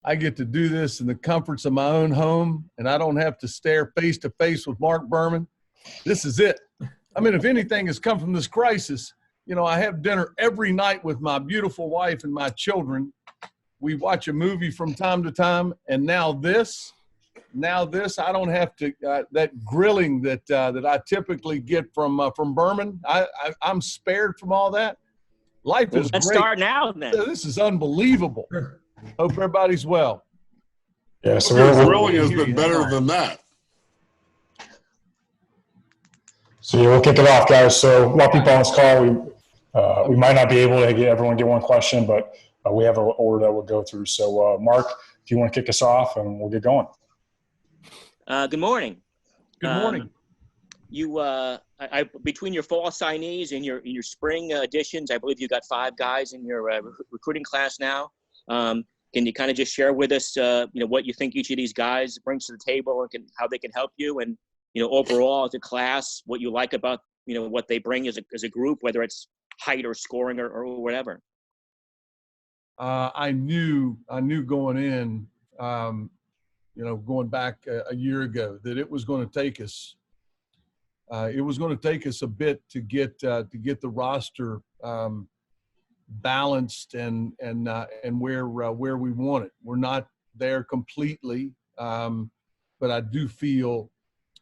I get to do this in the comforts of my own home, and I don't have to stare face to face with Mark Berman. This is it. I mean, if anything has come from this crisis, I have dinner every night with my beautiful wife and my children. We watch a movie from time to time, and now this, I don't have to that grilling that I typically get from Berman. I'm spared from all that. Life is let's great. Start now, then. This is unbelievable. Hope everybody's well. Yeah, so grilling has been better than that. So yeah, we'll kick it off, guys. So a lot of people on this call. We might not be able to get everyone get one question, but we have an order that we'll go through. So Mark, if you want to kick us off, and we'll get going. Good morning. Good morning. Between your fall signees and your spring additions, I believe you got 5 guys in your recruiting class now. Can you kind of just share with us, what you think each of these guys brings to the table and how they can help you, and overall as a class, what you like about what they bring as a group, whether it's height or scoring or whatever. I knew going in, going back a year ago, that it was going to take us. It was going to take us a bit to get the roster balanced and where we want it. We're not there completely, but I do feel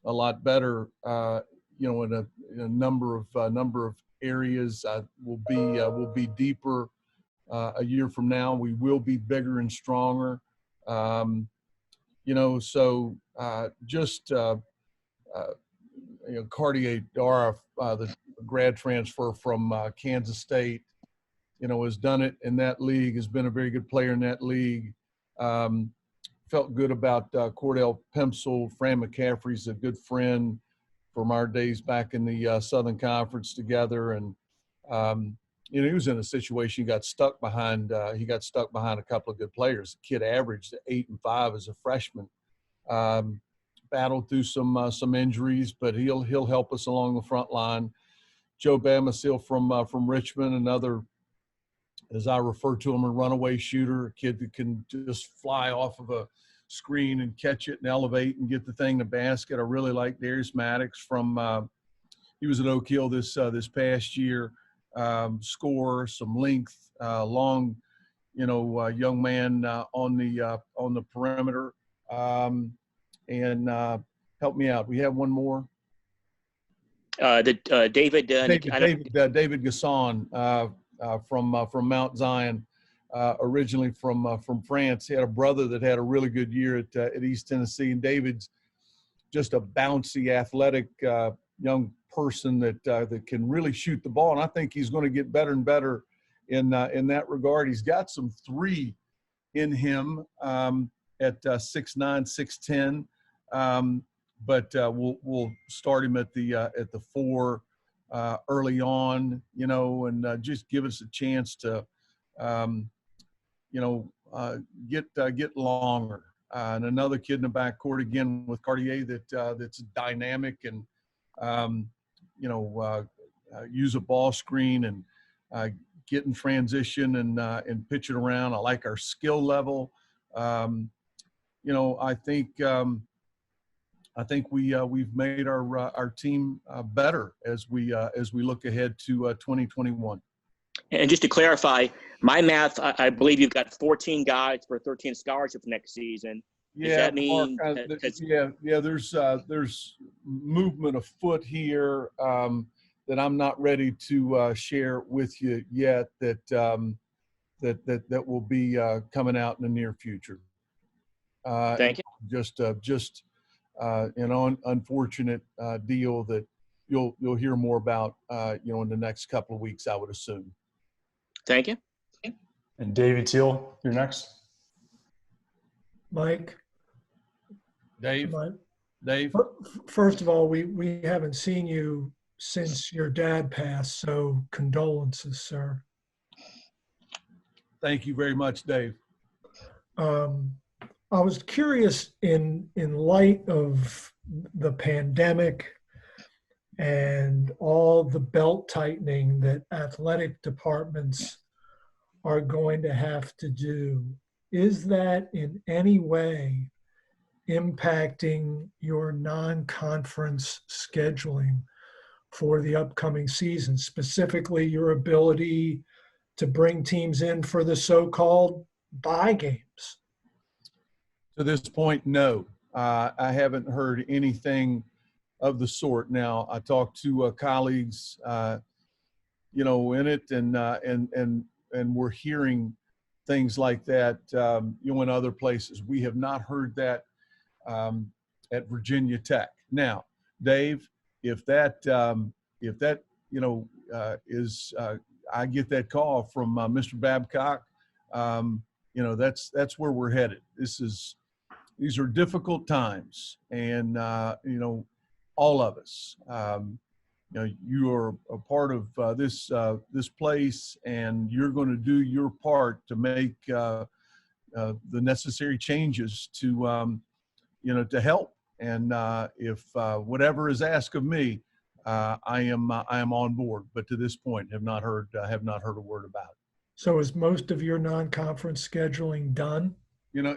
a lot better. In a number of areas, we'll be deeper a year from now. We will be bigger and stronger. Cartier Dara, the grad transfer from Kansas State, has done it in that league, has been a very good player in that league. Felt good about Cordell Pemsel. Fran McCaffrey's a good friend from our days back in the Southern Conference together. And, he was in a situation, he got stuck behind a couple of good players. The kid averaged 8 and 5 as a freshman. Battled through some injuries, but he'll help us along the front line. Joe Bamasil from Richmond, another, as I refer to him, a runaway shooter, a kid that can just fly off of a screen and catch it and elevate and get the thing to basket. I really like Darius Maddox from he was at Oak Hill this past year. Score, some length, long, young man on the perimeter. And help me out. We have one more. David Gasson from Mount Zion, originally from France. He had a brother that had a really good year at East Tennessee, and David's just a bouncy, athletic young person that can really shoot the ball, and I think he's going to get better and better in that regard. He's got some 3 in him at 6'9", 6'10", but we'll start him at the 4 early on, and just give us a chance to get longer. And another kid in the backcourt again with Cartier that's dynamic and use a ball screen and get in transition and pitch it around. I like our skill level. I think we've made our team better as we look ahead to 2021. And just to clarify, my math, I believe you've got 14 guys for 13 scholarships next season. Does that mean? Mark, there's movement afoot here that I'm not ready to share with you yet. That will be coming out in the near future. Thank you. Just an unfortunate deal that you'll hear more about in the next couple of weeks, I would assume. Thank you. And David Teal, you're next. Mike. Dave. First of all, we haven't seen you since your dad passed, so condolences, sir. Thank you very much, Dave. I was curious in light of the pandemic and all the belt tightening that athletic departments are going to have to do. is that in any way impacting your non-conference scheduling for the upcoming season, specifically your ability to bring teams in for the so-called bye games? To this point, no. I haven't heard anything of the sort. Now, I talked to colleagues, in it, and we're hearing things like that, in other places. We have not heard that at Virginia Tech. Now, Dave, if that is, I get that call from Mr. Babcock, that's where we're headed. These are difficult times, and all of us. You are a part of this place, and you're going to do your part to make the necessary changes to help. And if whatever is asked of me, I am on board. But to this point, have not heard a word about it. So is most of your non-conference scheduling done?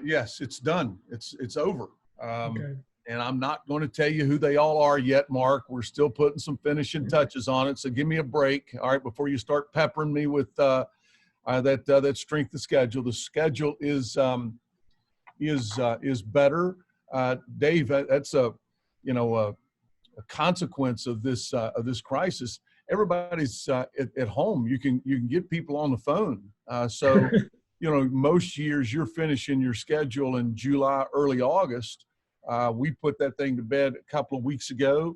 Yes, it's done. It's over. Okay. And I'm not going to tell you who they all are yet, Mark. We're still putting some finishing touches on it. So give me a break, all right, before you start peppering me with that strength of schedule. The schedule is better. Dave, that's a consequence of this crisis. Everybody's at home. You can get people on the phone. So most years you're finishing your schedule in July, early August. We put that thing to bed a couple of weeks ago.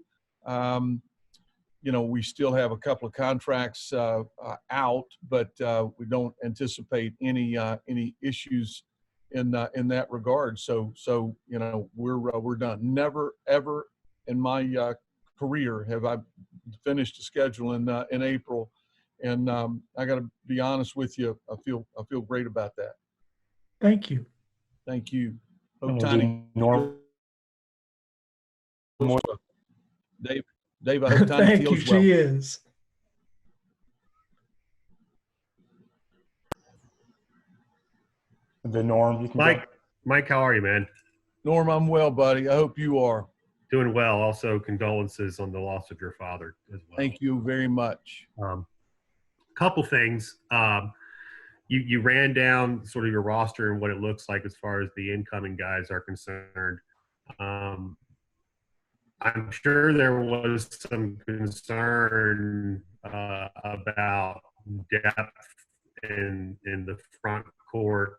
We still have a couple of contracts out, but we don't anticipate any issues in that regard. So we're done. Never ever in my career have I finished a schedule in April, and I got to be honest with you. I feel great about that. Thank you. Thank you. Hope Tiny. Dave, I hope Tiny Thank feels you. well. She is. The Norm, you can Mike, how are you, man? Norm, I'm well, buddy. I hope you are. Doing well. Also, condolences on the loss of your father as well. Thank you very much. Couple things. You ran down sort of your roster and what it looks like as far as the incoming guys are concerned. I'm sure there was some concern about depth in the front court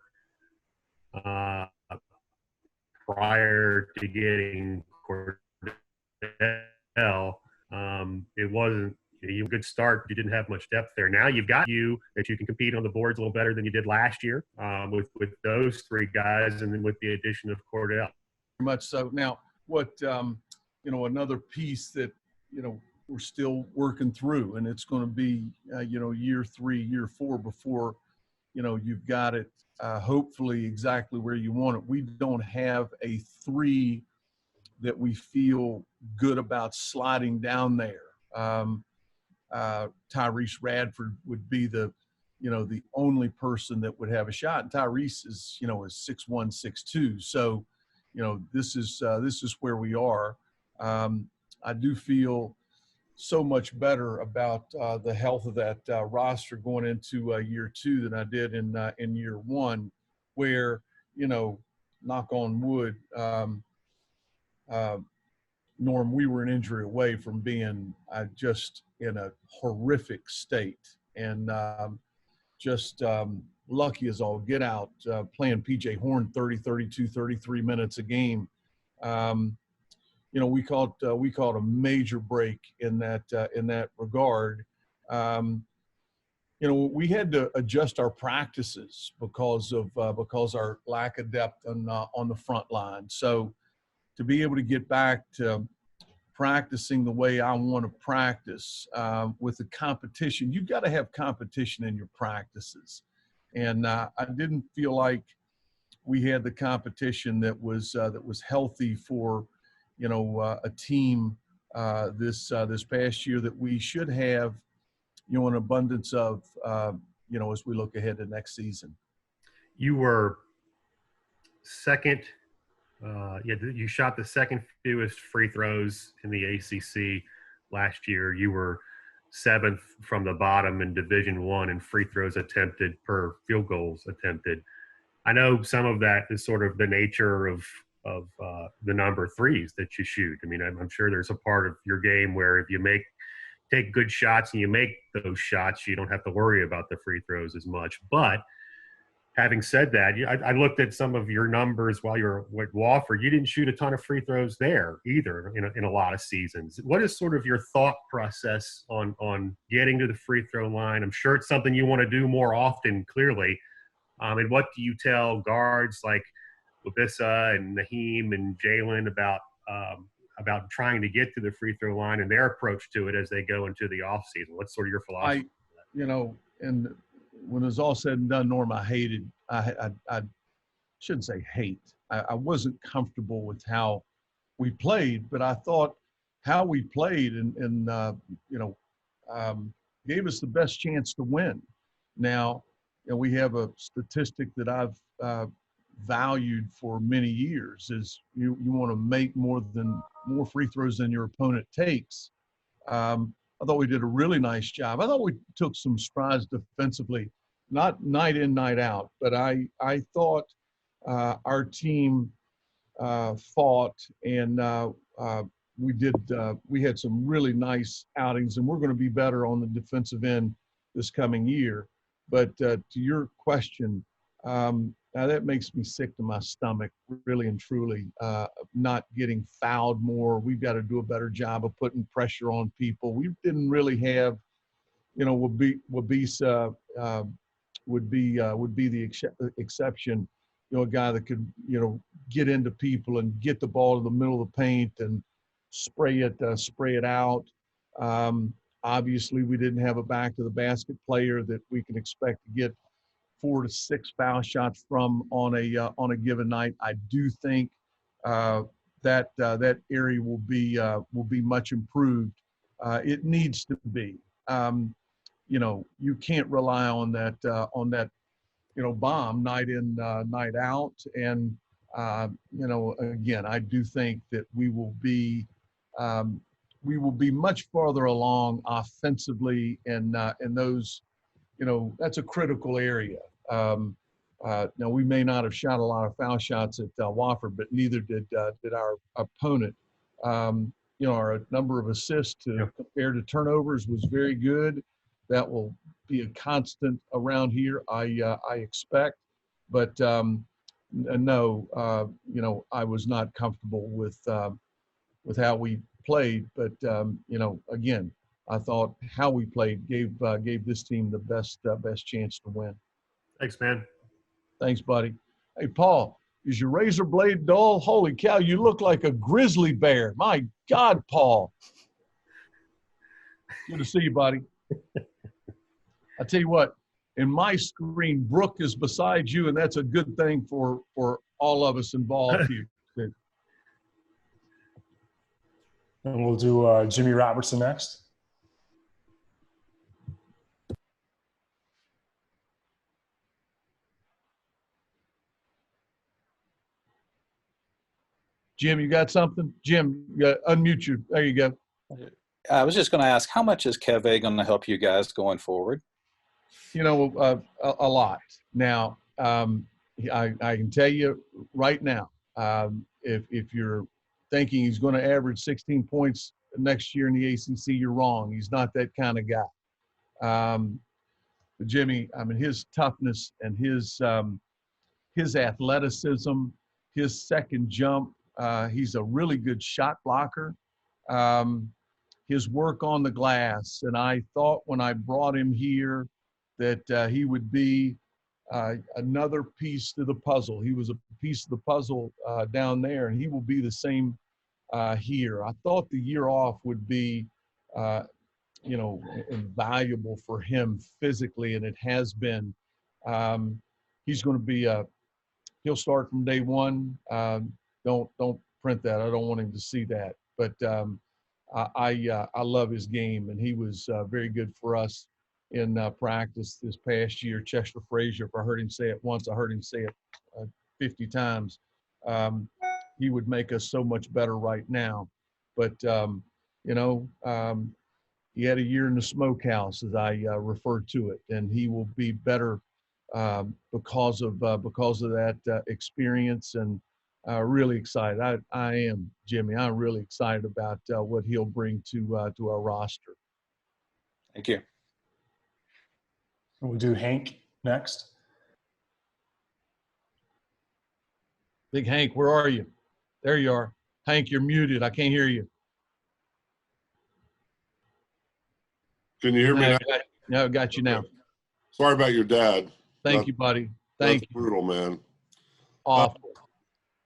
prior to getting Cordell. It wasn't a good start. You didn't have much depth there. Now you've got you that you can compete on the boards a little better than you did last year with those three guys, and then with the addition of Cordell. Very much so. Now, what another piece that we're still working through, and it's going to be year 3, year 4 before you've got it hopefully exactly where you want it. We don't have a 3 that we feel good about sliding down there. Tyrese Radford would be the only person that would have a shot. And Tyrese is 6'1", 6'2". So, this is where we are. I do feel so much better about the health of that roster going into year 2 than I did in year 1, where, knock on wood, Norm, we were an injury away from being just in a horrific state, and just lucky as all get out, playing PJ Horn 30, 32, 33 minutes a game. We called a major break in that regard. We had to adjust our practices because our lack of depth on the front line. So to be able to get back to practicing the way I want to practice with the competition, you've got to have competition in your practices. And I didn't feel like we had the competition that was healthy for a team this past year that we should have an abundance of as we look ahead to next season. You were second. You shot the second fewest free throws in the ACC last year. You were 7th from the bottom in Division I in free throws attempted per field goals attempted. I know some of that is sort of the nature of the number of threes that you shoot. I mean, I'm sure there's a part of your game where if you take good shots and you make those shots, you don't have to worry about the free throws as much. But having said that, I looked at some of your numbers while you were with Wofford. You didn't shoot a ton of free throws there either in a lot of seasons. What is sort of your thought process on getting to the free throw line? I'm sure it's something you want to do more often, clearly. And what do you tell guards like Labissa and Naheem and Jalen about trying to get to the free throw line and their approach to it as they go into the off season? What's sort of your philosophy? And when it was all said and done, Norm, I shouldn't say hate. I wasn't comfortable with how we played, but I thought how we played and gave us the best chance to win. Now, we have a statistic that I've valued for many years is you want to make more free throws than your opponent takes. I thought we did a really nice job. I thought we took some strides defensively, not night in, night out, but I thought our team fought and we had some really nice outings, and we're going to be better on the defensive end this coming year. But to your question, now that makes me sick to my stomach, really and truly, not getting fouled more. We've got to do a better job of putting pressure on people. We didn't really have, Wabisa would be the exception, a guy that could, get into people and get the ball to the middle of the paint and spray it out. Obviously, we didn't have a back to the basket player that we can expect to get 4 to 6 foul shots from on a given night. I do think that area will be much improved. It needs to be. You can't rely on that bomb night in night out. And again, I do think that we will be much farther along offensively and those. That's a critical area. Now, we may not have shot a lot of foul shots at Wofford, but neither did our opponent. Our number of assists compared to turnovers was very good. That will be a constant around here, I expect. But no, I was not comfortable with how we played. But again, I thought how we played gave this team the best chance to win. Thanks, man. Thanks, buddy. Hey, Paul, is your razor blade dull? Holy cow, you look like a grizzly bear. My God, Paul. Good to see you, buddy. I tell you what, in my screen, Brooke is beside you, and that's a good thing for all of us involved here. And we'll do Jimmy Robertson next. Jim, you got something? Jim, unmute you. There you go. I was just going to ask, how much is Keve going to help you guys going forward? A lot. Now, I can tell you right now, if you're thinking he's going to average 16 points next year in the ACC, you're wrong. He's not that kind of guy. But Jimmy, his toughness and his athleticism, his second jump, he's a really good shot blocker. His work on the glass, and I thought when I brought him here that he would be another piece to the puzzle. He was a piece of the puzzle down there, and he will be the same here. I thought the year off would be, invaluable for him physically, and it has been. He's going to be he'll start from day one. Don't print that. I don't want him to see that. But I love his game, and he was very good for us in practice this past year. Chester Frazier, if I heard him say it once, I heard him say it 50 times, he would make us so much better right now. But, you know, he had a year in the smokehouse, as I refer to it, and he will be better because of that experience. And really excited. I am, Jimmy. I'm really excited about what he'll bring to our roster. Thank you. We'll do Hank next. Big Hank, where are you? There you are. Hank, you're muted. I can't hear you. Can you hear me now? No, I got you now. Sorry about your dad. Thank you, buddy. Thank you. Brutal, man. Awful.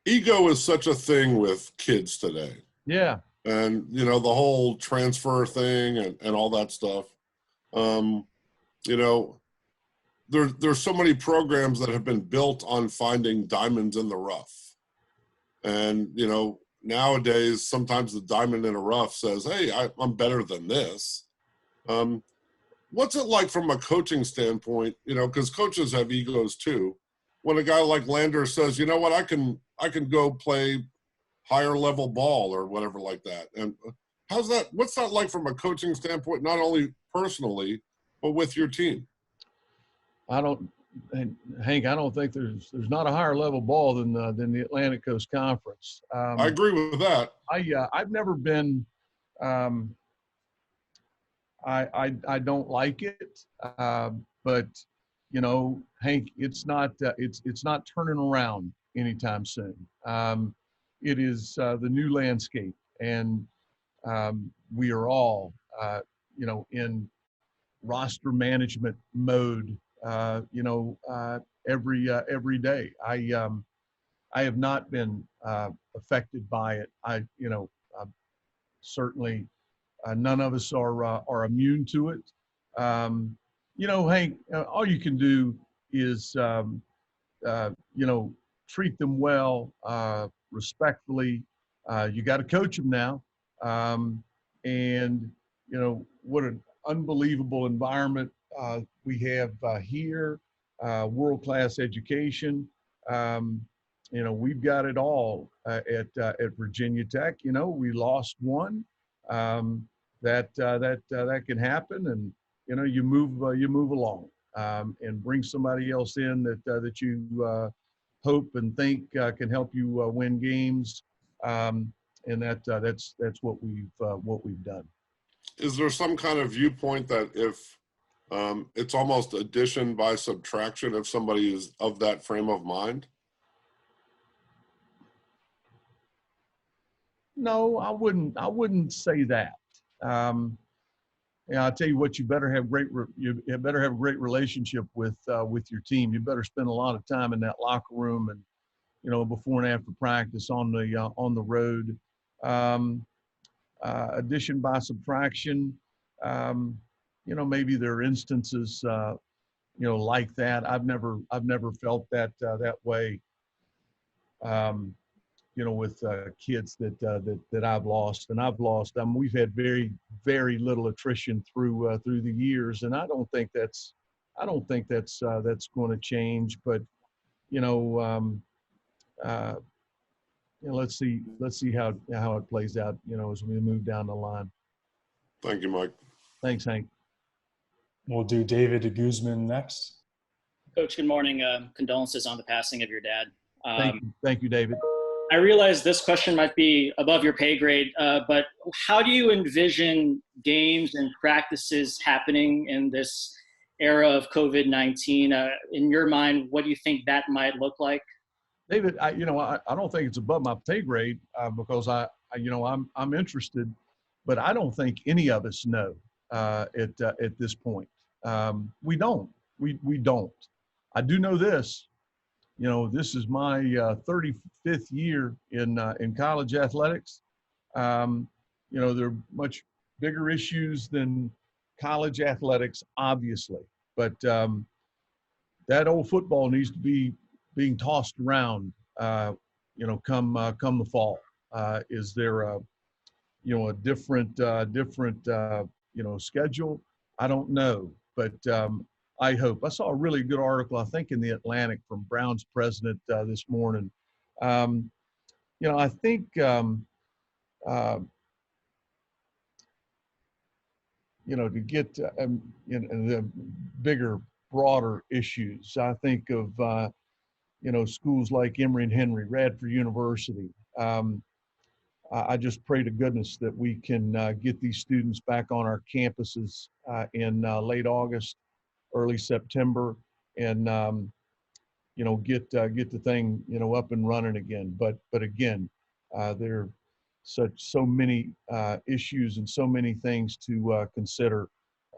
Ego is such a thing with kids today. Yeah. And, you know, the whole transfer thing and all that stuff. You know, there's so many programs that have been built on finding diamonds in the rough. And, you know, nowadays, sometimes the diamond in the rough says, hey, I'm better than this. What's it like from a coaching standpoint? You know, because coaches have egos too. When a guy like Lander says, you know what, I can go play higher level ball or whatever like that. And what's that like from a coaching standpoint, not only personally, but with your team? Hank, I don't think there's not a higher level ball than the Atlantic Coast Conference. I agree with that. I've never been. I don't like it, but you know, Hank, it's not turning around anytime soon. It is the new landscape, and we are all you know, in roster management mode. You know, every day. I have not been affected by it. You know, certainly. None of us are immune to it. You know, Hank, all you can do is, you know, treat them well, respectfully. You got to coach them now. And, you know, what an unbelievable environment we have here, world-class education. You know, we've got it all at Virginia Tech. You know, we lost one. That can happen, and you know, you move along and bring somebody else in that you hope and think can help you win games, and that's what we've done. Is there some kind of viewpoint that if it's almost addition by subtraction if somebody is of that frame of mind? No, I wouldn't say that. Yeah, I'll tell you what, you better have a great relationship with your team. You better spend a lot of time in that locker room and, you know, before and after practice on the road. Addition by subtraction, you know, maybe there are instances, you know, like that. I've never felt that way. You know, with kids that I've lost, and I've lost. We've had very, very little attrition through the years, and I don't think that's going to change. But you know, you know, let's see how it plays out. You know, as we move down the line. Thank you, Mike. Thanks, Hank. We'll do David Guzman next. Coach, good morning. Condolences on the passing of your dad. Thank you, David. I realize this question might be above your pay grade, but how do you envision games and practices happening in this era of COVID-19? In your mind, what do you think that might look like? David, I don't think it's above my pay grade because I'm interested, but I don't think any of us know at this point. We don't. We don't. I do know this. You know, this is my 35th year in college athletics. You know, there are much bigger issues than college athletics, obviously, but that old football needs to be being tossed around. You know, come the fall. Is there a different you know, schedule? I don't know, but I hope. I saw a really good article, I think, in the Atlantic from Brown's president this morning. I think to get the bigger, broader issues. I think of schools like Emory and Henry, Radford University. I just pray to goodness that we can get these students back on our campuses in late August, early September, and get the thing up and running again. But again, there are so many issues and so many things to consider.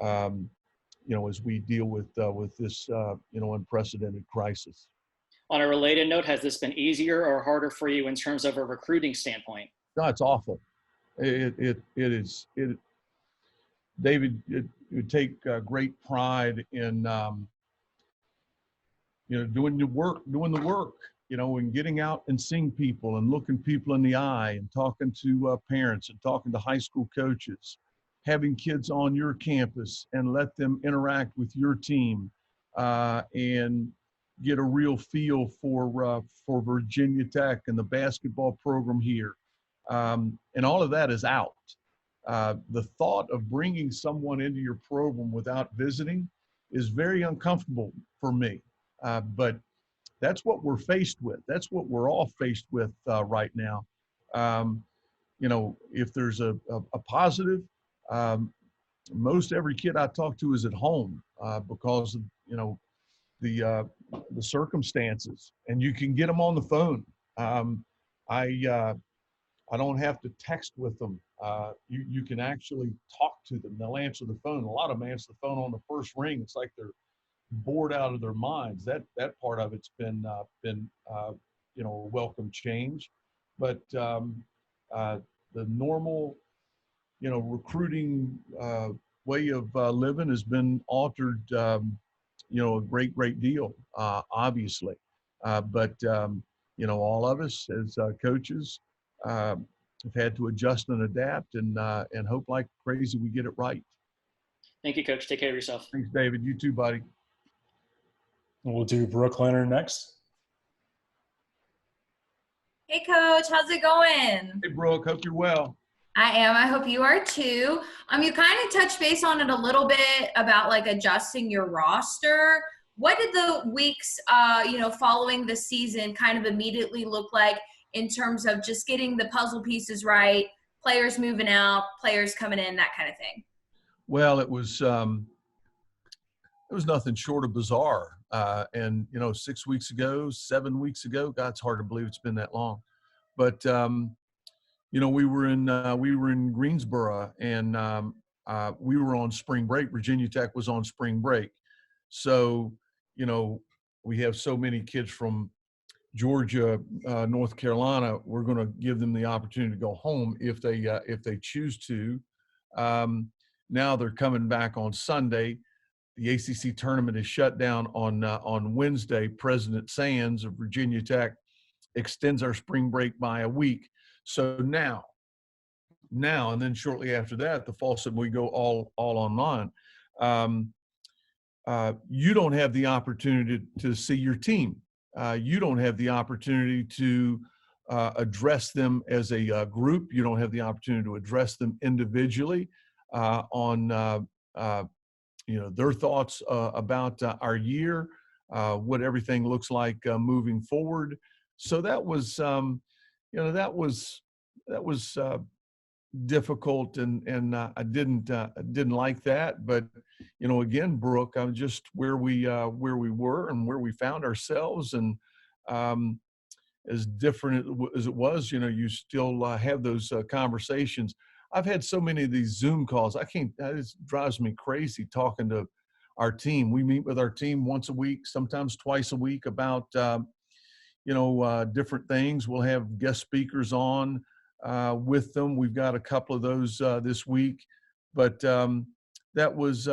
As we deal with this unprecedented crisis. On a related note, has this been easier or harder for you in terms of a recruiting standpoint? No, it's awful. It is. David, it would take great pride in doing the work, and getting out and seeing people and looking people in the eye and talking to parents and talking to high school coaches, having kids on your campus and let them interact with your team and get a real feel for Virginia Tech and the basketball program here. And all of that is out. The thought of bringing someone into your program without visiting is very uncomfortable for me. But that's what we're faced with. That's what we're all faced with right now. If there's a positive, most every kid I talk to is at home because of, the circumstances, and you can get them on the phone. I don't have to text with them. You can actually talk to them. They'll answer the phone. A lot of them answer the phone on the first ring. It's like they're bored out of their minds. That part of it's been a welcome change. But the normal, recruiting way of living has been altered, a great deal, obviously. But all of us as coaches have had to adjust and adapt and hope like crazy we get it right. Thank you, Coach. Take care of yourself. Thanks, David. You too, buddy. We'll do Brooke Leonard next. Hey, Coach. How's it going? Hey, Brooke. Hope you're well. I am. I hope you are too. You kind of touched base on it a little bit about like adjusting your roster. What did the weeks, following the season kind of immediately look like in terms of just getting the puzzle pieces right, players moving out, players coming in, that kind of thing? Well, it was nothing short of bizarre. And 6 weeks ago, 7 weeks ago, God, it's hard to believe it's been that long. But we were in Greensboro, and we were on spring break. Virginia Tech was on spring break, so we have so many kids from Georgia, North Carolina. We're going to give them the opportunity to go home if they choose to. Now they're coming back on Sunday. The ACC tournament is shut down on Wednesday. President Sands of Virginia Tech extends our spring break by a week. So now, and then shortly after that, the fall said we go all online. You don't have the opportunity to see your team. You don't have the opportunity to address them as a group. You don't have the opportunity to address them individually on their thoughts about our year, what everything looks like moving forward. So that was that was difficult, and I didn't like that. But again, Brooke, I'm just where we were and where we found ourselves, and as different as it was, you still have those conversations. I've had so many of these Zoom calls. It drives me crazy talking to our team. We meet with our team once a week, sometimes twice a week, about different things. We'll have guest speakers on with them. We've got a couple of those this week, but that was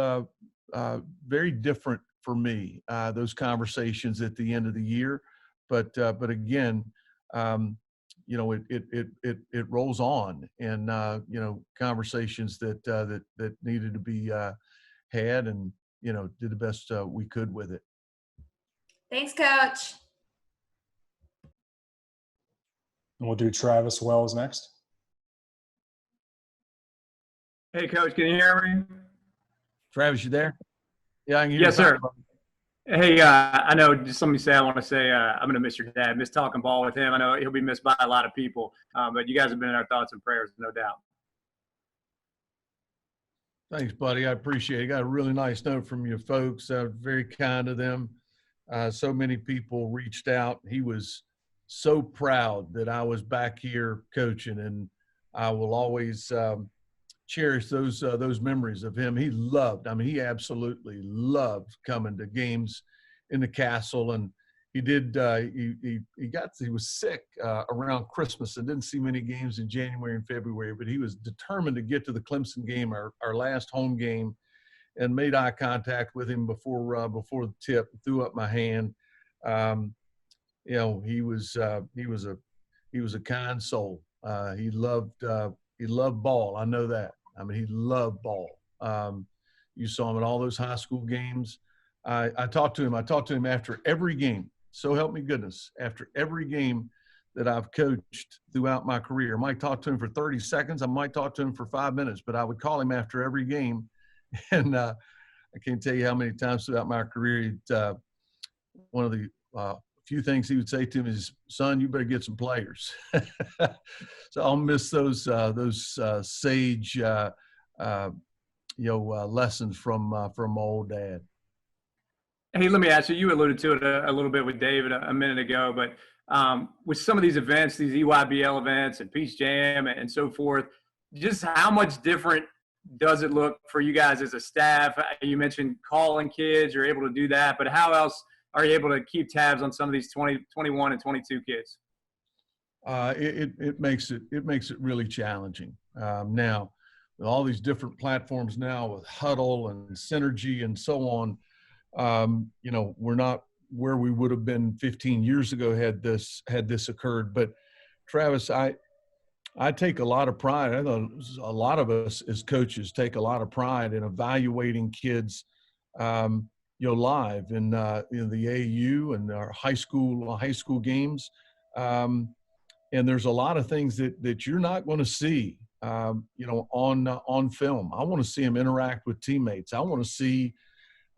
very different for me, those conversations at the end of the year. But again, it rolls on, and conversations that needed to be had, and did the best we could with it. Thanks, Coach. And we'll do Travis Wells next. Hey, Coach, can you hear me? Travis, you there? Yeah, I can hear you. Yes, sir. Hey, I know just somebody say I want to say I'm going to miss your dad. Miss talking ball with him. I know he'll be missed by a lot of people, but you guys have been in our thoughts and prayers, no doubt. Thanks, buddy. I appreciate it. Got a really nice note from you folks. Very kind of them. So many people reached out. He was so proud that I was back here coaching, and I will always cherish those memories of him. He absolutely loved coming to games in the Castle, and he did. He was sick around Christmas and didn't see many games in January and February, but he was determined to get to the Clemson game, our last home game, and made eye contact with him before the tip. Threw up my hand. He was a kind soul. He loved ball. I know that. He loved ball. You saw him at all those high school games. I talked to him after every game. So help me goodness. After every game that I've coached throughout my career, I might talk to him for 30 seconds. I might talk to him for 5 minutes, but I would call him after every game. And I can't tell you how many times throughout my career, one of the few things he would say to me is, "Son, you better get some players." So I'll miss those sage lessons from my old dad. Hey, let me ask you. You alluded to it a little bit with David a minute ago, but with some of these events, these EYBL events and Peace Jam and so forth, just how much different does it look for you guys as a staff? You mentioned calling kids, you're able to do that, but how else are you able to keep tabs on some of these 20, 21, and 22 kids? It makes it really challenging. Now, with all these different platforms now with Huddle and Synergy and so on, we're not where we would have been 15 years ago had this occurred. But Travis, I take a lot of pride. I know a lot of us as coaches take a lot of pride in evaluating kids, live in the AU and our high school games. And there's a lot of things that you're not going to see, on film. I want to see them interact with teammates. I want to see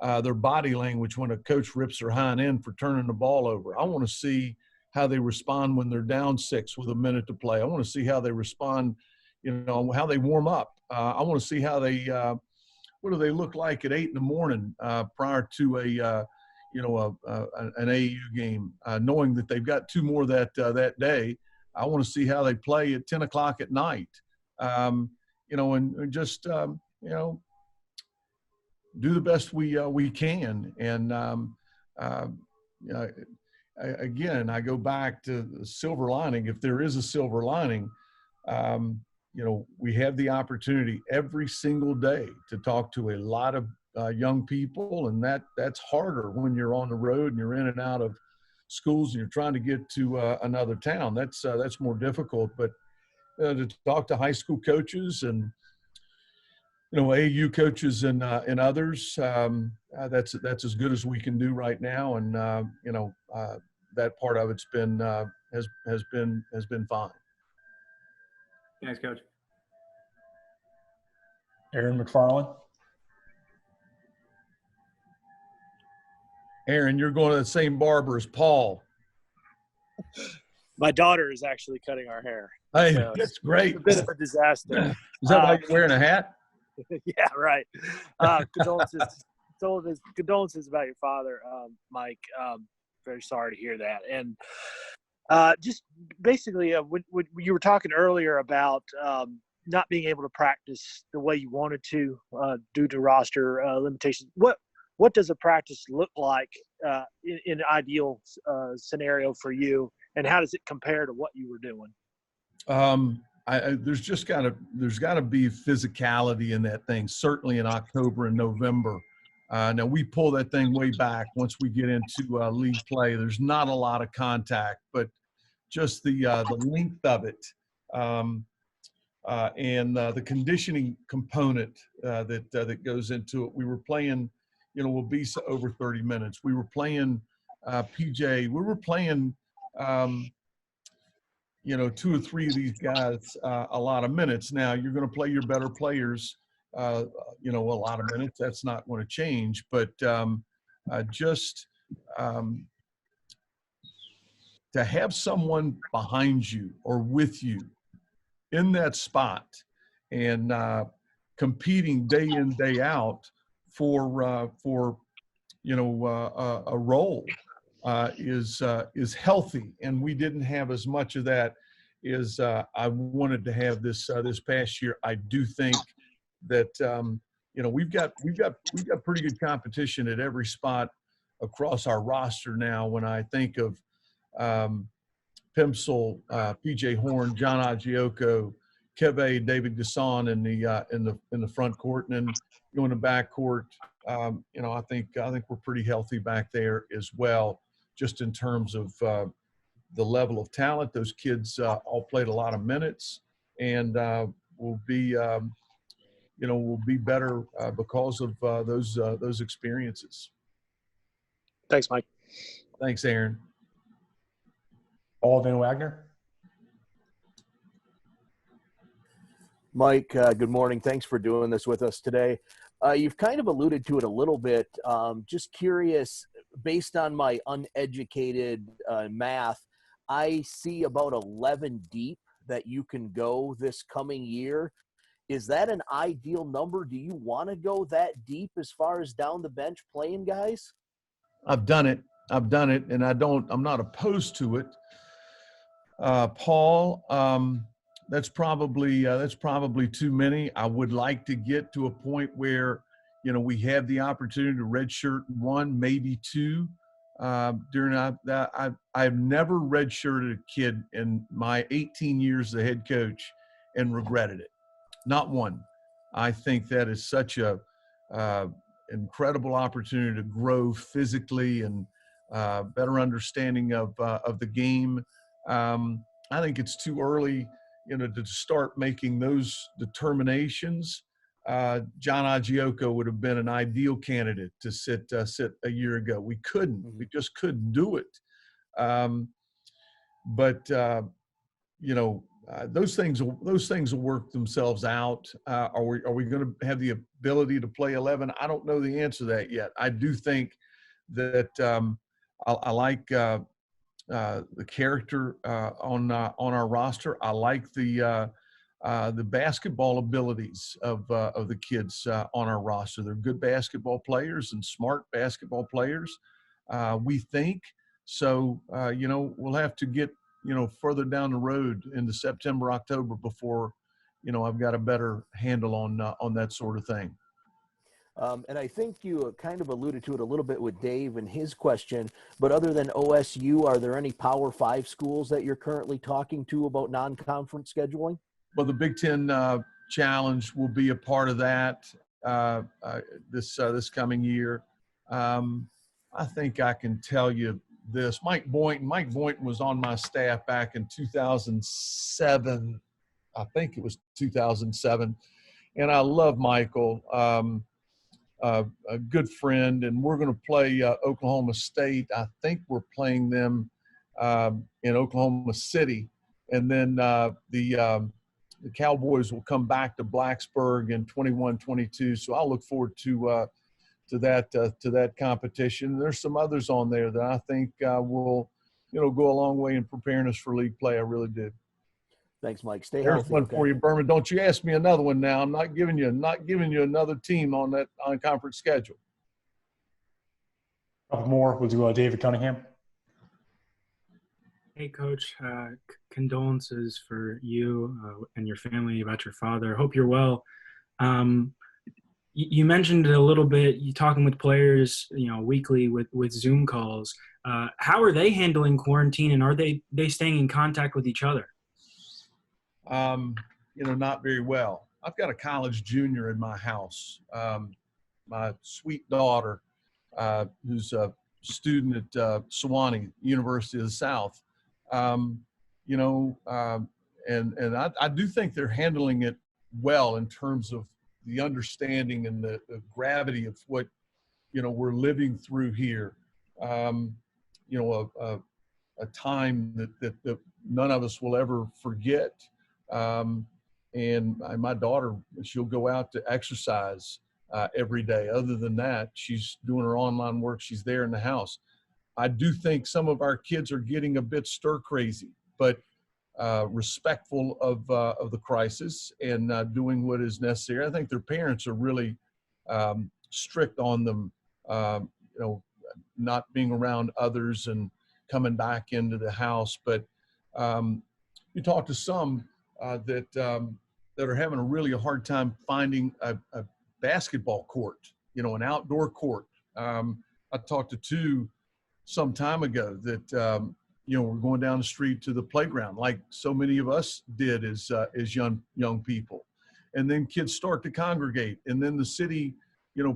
their body language when a coach rips their hind end for turning the ball over. I want to see how they respond when they're down 6 with a minute to play. I want to see how they respond, how they warm up. I want to see how they, what do they look like at 8 in the morning prior to an AU game, knowing that they've got 2 more that day. I want to see how they play at 10 o'clock at night, and just, do the best we can. And, again, I go back to the silver lining. If there is a silver lining, we have the opportunity every single day to talk to a lot of young people, and that's harder when you're on the road and you're in and out of schools and you're trying to get to another town. That's more difficult. But to talk to high school coaches and AU coaches and others, that's as good as we can do right now. And that part of it's been has been fine. Thanks, Coach. Aaron McFarland. Aaron, you're going to the same barber as Paul. My daughter is actually cutting our hair. Hey, so that's great. A bit of a disaster. Is that why you're wearing a hat? Yeah, right. Condolences about your father, Mike. Very sorry to hear that. And just basically, when you were talking earlier about not being able to practice the way you wanted to due to roster limitations, what does a practice look like in an ideal scenario for you, and how does it compare to what you were doing? There's got to be physicality in that thing, certainly in October and November. Now we pull that thing way back once we get into league play. There's not a lot of contact, but just the length of it, and the conditioning component that goes into it. We were playing will be over 30 minutes. We were playing PJ. We were playing, 2 or 3 of these guys a lot of minutes. Now you're going to play your better players, a lot of minutes. That's not going to change. But just to have someone behind you or with you in that spot and competing day in, day out for a role is healthy, and we didn't have as much of that as I wanted to have this past year. I do think that we've got pretty good competition at every spot across our roster now. When I think of Pimsel, PJ Horn, John Agioco, Keve, David Gasson in the front court, and then in the back court. I think we're pretty healthy back there as well, just in terms of the level of talent. Those kids all played a lot of minutes, and will be better because of those experiences. Thanks, Mike. Thanks, Aaron. Paul Van Wagner. Mike, good morning. Thanks for doing this with us today. You've kind of alluded to it a little bit. Just curious, based on my uneducated math, I see about 11 deep that you can go this coming year. Is that an ideal number? Do you want to go that deep as far as down the bench playing guys? I've done it, and I'm not opposed to it. Paul, that's probably too many. I would like to get to a point where, we have the opportunity to redshirt 1, maybe 2. During that, I've never redshirted a kid in my 18 years as a head coach and regretted it. Not one. I think that is such a incredible opportunity to grow physically and better understanding of the game. I think it's too early, to start making those determinations. John Agioco would have been an ideal candidate to sit a year ago. We couldn't. We just couldn't do it. Those things will work themselves out. Are we going to have the ability to play 11? I don't know the answer to that yet. I do think that I like the character on our roster. I like the basketball abilities of the kids on our roster. They're good basketball players and smart basketball players. We think so. We'll have to get further down the road into September, October before I've got a better handle on that sort of thing. And I think you kind of alluded to it a little bit with Dave and his question, but other than OSU, are there any Power 5 schools that you're currently talking to about non-conference scheduling? Well, the Big Ten Challenge will be a part of that this coming year. I think I can tell you this. Mike Boynton was on my staff back in 2007. I think it was 2007. And I love Michael. A good friend, and we're going to play Oklahoma State. I think we're playing them in Oklahoma City, and then the Cowboys will come back to Blacksburg in 21-22. So I'll look forward to that competition. There's some others on there that I think will go a long way in preparing us for league play. I really do. Thanks, Mike. Stay There's healthy. one okay? for you, Berman. Don't you ask me another one now. I'm not giving you another team on conference schedule. A couple more. We'll do David Cunningham. Hey, Coach. Condolences for you and your family about your father. Hope you're well. You mentioned it a little bit. You talking with players, weekly with Zoom calls. How are they handling quarantine, and are they staying in contact with each other? Not very well. I've got a college junior in my house. My sweet daughter, who's a student at Sewanee University of the South. And I do think they're handling it well in terms of the understanding and the gravity of what we're living through here. A time that none of us will ever forget. And my daughter, she'll go out to exercise every day. Other than that, she's doing her online work. She's there in the house. I do think some of our kids are getting a bit stir crazy, but respectful of the crisis and doing what is necessary. I think their parents are really strict on them, not being around others and coming back into the house. But you talk to some that are having a really hard time finding a basketball court, an outdoor court. I talked to two some time ago that we're going down the street to the playground like so many of us did as young people, and then kids start to congregate, and then the city,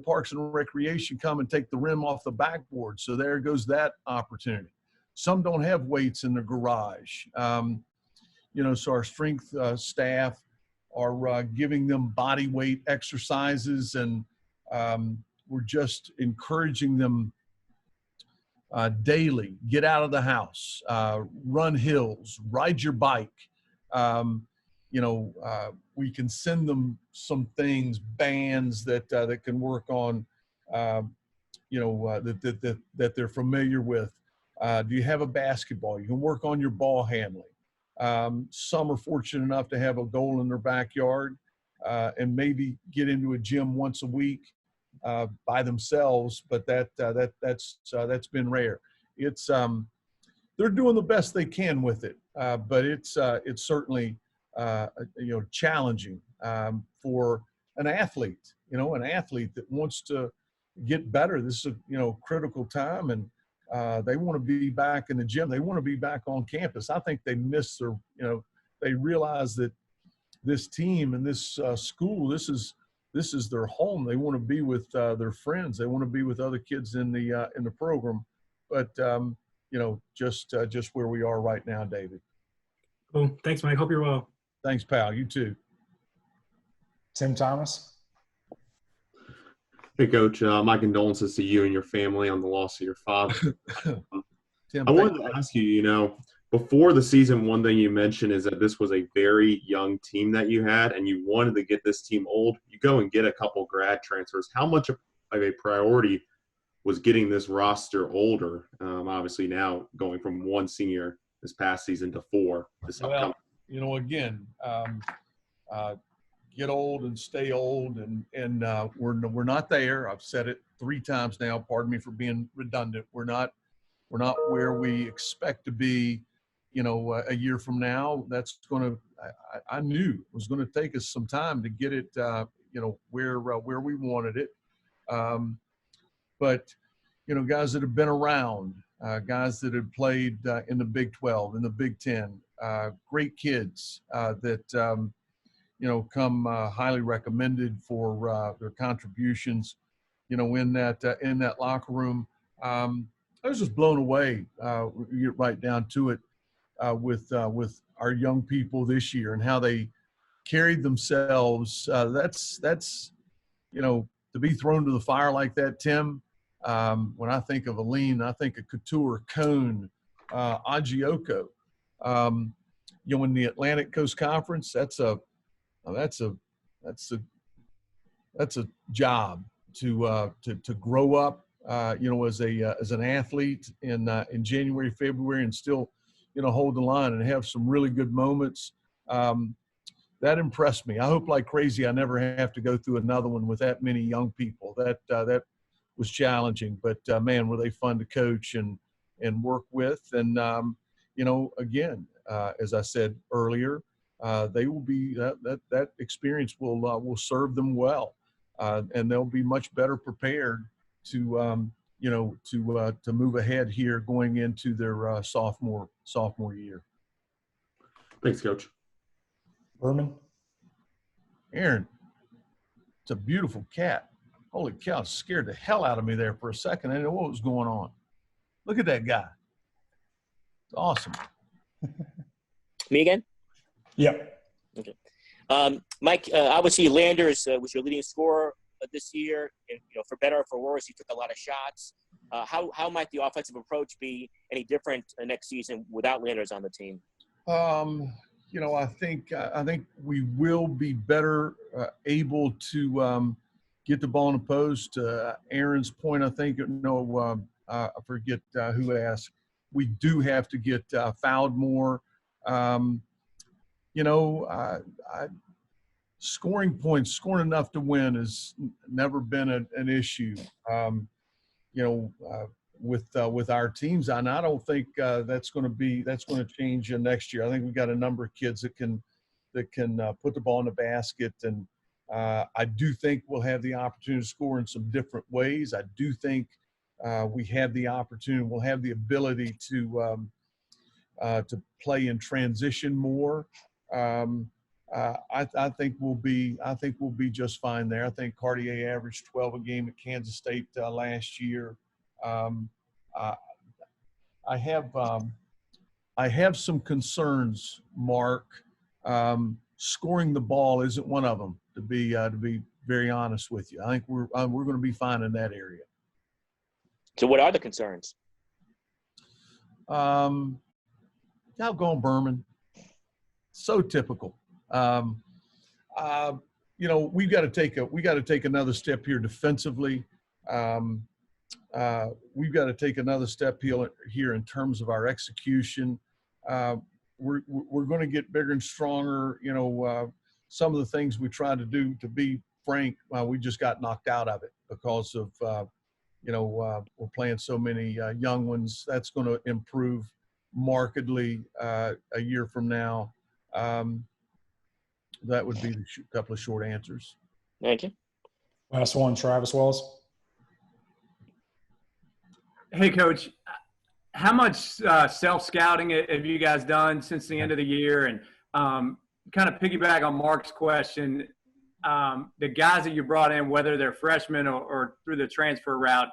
Parks and Recreation come and take the rim off the backboard. So there goes that opportunity. Some don't have weights in their garage. So our strength staff are giving them body weight exercises, and we're just encouraging them daily. Get out of the house, run hills, ride your bike. We can send them some things, bands that can work on, that they're familiar with. Do you have a basketball? You can work on your ball handling. Some are fortunate enough to have a goal in their backyard and maybe get into a gym once a week by themselves, but that's been rare. It's they're doing the best they can with it, but it's certainly challenging for an athlete. An athlete that wants to get better. This is a critical time, and they want to be back in the gym. They want to be back on campus. I think they miss their, they realize that this team and this school, this is their home. They want to be with their friends. They want to be with other kids in the program. But just where we are right now, David. Cool. Thanks, Mike. Hope you're well. Thanks, pal. You too. Tim Thomas. Hey, Coach. My condolences to you and your family on the loss of your father. Tim, I wanted to ask you, before the season, one thing you mentioned is that this was a very young team that you had, and you wanted to get this team old. You go and get a couple grad transfers. How much of a priority was getting this roster older? Obviously now going from one senior this past season to four this upcoming. Again, get old and stay old, and we're not there. I've said it 3 times now. Pardon me for being redundant. We're not where we expect to be. A year from now. That's going to. I knew it was going to take us some time to get it. Where we wanted it. But guys that have been around, guys that have played in the Big 12, in the Big 10, great kids that come highly recommended for their contributions. In that locker room. I was just blown away. You get right down to it with our young people this year and how they carried themselves. That's to be thrown to the fire like that, Tim. When I think of Aline, I think of Couture, Cone, Agioko. In the Atlantic Coast Conference, that's a job to grow up, as an athlete in January, February, and still, hold the line and have some really good moments. That impressed me. I hope like crazy I never have to go through another one with that many young people. That was challenging, but man, were they fun to coach and work with. And again, as I said earlier, they will be that experience will serve them well, and they'll be much better prepared to move ahead here going into their sophomore year. Thanks, Coach. Berman. Aaron, it's a beautiful cat. Holy cow, it scared the hell out of me there for a second. I didn't know what was going on. Look at that guy. It's awesome. Me again? Yep. Okay. Mike, obviously Landers was your leading scorer this year. And, for better or for worse, he took a lot of shots. How might the offensive approach be any different next season without Landers on the team? I think we will be better able to get the ball in the post. Aaron's point, I think, I forget who asked. We do have to get fouled more. Scoring points, scoring enough to win has never been an issue. With our teams, and I don't think that's going to change next year. I think we've got a number of kids that can put the ball in the basket, and I do think we'll have the opportunity to score in some different ways. I do think we have the opportunity, we'll have the ability to play in transition more. I think we'll be just fine there. I think Cartier averaged 12 a game at Kansas State last year. I have some concerns, Mark. Scoring the ball isn't one of them. To be very honest with you, I think we're going to be fine in that area. So, what are the concerns? Doggone Berman, so typical. We've got to take another step here defensively. We've got to take another step here in terms of our execution. We're going to get bigger and stronger. Some of the things we tried to do, to be frank, we just got knocked out of it because of we're playing so many young ones. That's going to improve markedly a year from now. That would be the couple of short answers. Thank you. Last one, Travis Wells. Hey, Coach, how much self-scouting have you guys done since the end of the year? And kind of piggyback on Mark's question, the guys that you brought in, whether they're freshmen or through the transfer route,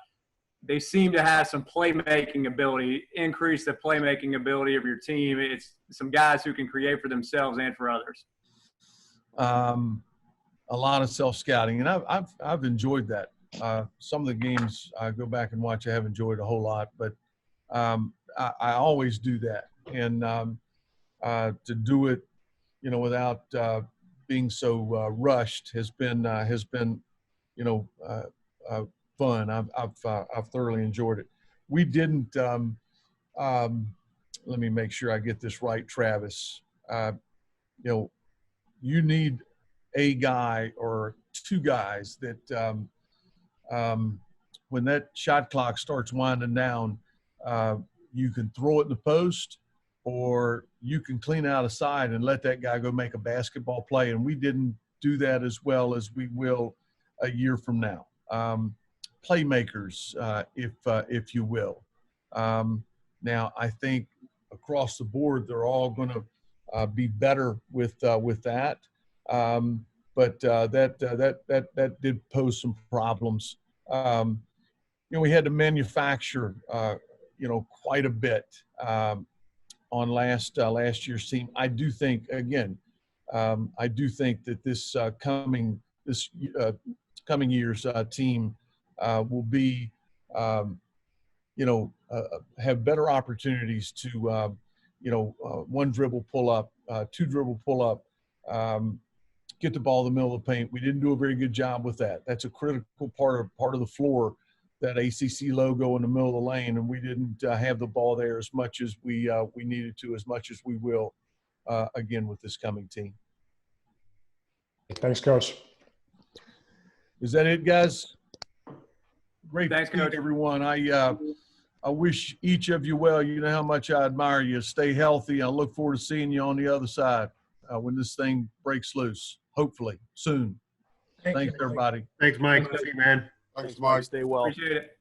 they seem to have some playmaking ability, increase the playmaking ability of your team. It's some guys who can create for themselves and for others. A lot of self-scouting, and I've enjoyed that. Some of the games I go back and watch, I have enjoyed a whole lot, but I always do that. And to do it, without being so rushed has been fun. I've thoroughly enjoyed it. We didn't. Let me make sure I get this right, Travis. You need a guy or two guys that when that shot clock starts winding down, you can throw it in the post, or you can clean out a side and let that guy go make a basketball play. And we didn't do that as well as we will a year from now. Playmakers, if you will. Now, I think across the board, they're all going to be better with that. But that did pose some problems. We had to manufacture, quite a bit on last year's team. I do think, again, that this coming year's team will be, have better opportunities to, one dribble pull up, two dribble pull up, get the ball in the middle of the paint. We didn't do a very good job with that. That's a critical part of the floor, that ACC logo in the middle of the lane, and we didn't have the ball there as much as we needed to, as much as we will again with this coming team. Thanks, Coach. Is that it, guys? Great. Thanks, Coach. Everyone. I wish each of you well. You know how much I admire you. Stay healthy. I look forward to seeing you on the other side when this thing breaks loose. Hopefully soon. Thanks, everybody. Thanks, Mike. Good to see you, man. Thanks, Mike. Stay well. Appreciate it.